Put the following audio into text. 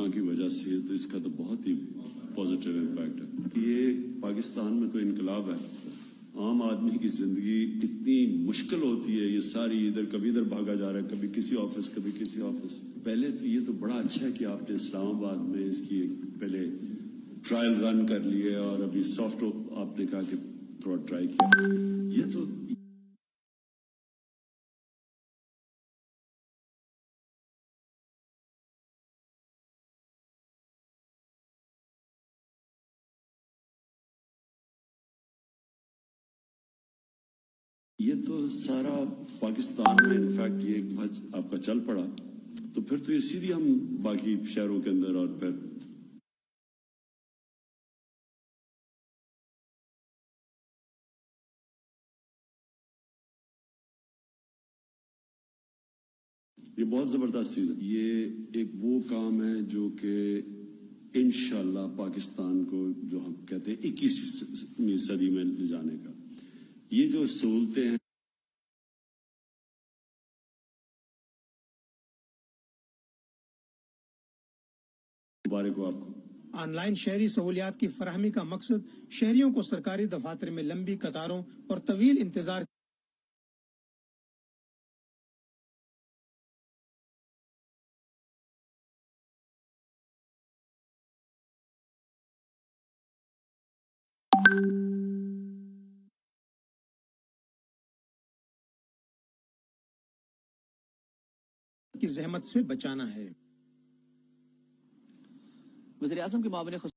علماء کی وجہ سے ہے، تو اس کا تو بہت ہی پازیٹیو امپیکٹ ہے۔ یہ پاکستان میں تو انقلاب ہے، عام آدمی کی زندگی اتنی مشکل ہوتی ہے، یہ ساری کبھی ادھر بھاگا جا رہا ہے، کبھی کسی آفس کبھی کسی آفس۔ پہلے تو یہ تو بڑا اچھا ہے کہ آپ نے اسلام آباد میں اس کی پہلے ٹرائل رن کر لیے، اور ابھی سافٹ آپ نے کہا کہ تھوڑا ٹرائی کیا، یہ تو سارا پاکستان میں انفیکٹ یہ ایک آپ کا چل پڑا، تو پھر تو یہ سیدھی ہم باقی شہروں کے اندر اور پھر یہ بہت زبردست چیز ہے۔ یہ ایک وہ کام ہے جو کہ انشاءاللہ پاکستان کو جو ہم کہتے ہیں 21ویں صدی میں لے جانے کا، یہ جو سہولتیں ہیں مبارک ہو آپ کو۔ آن لائن شہری سہولیات کی فراہمی کا مقصد شہریوں کو سرکاری دفاتر میں لمبی قطاروں اور طویل انتظار کی زحمت سے بچانا ہے۔ وزیر اعظم کے معاون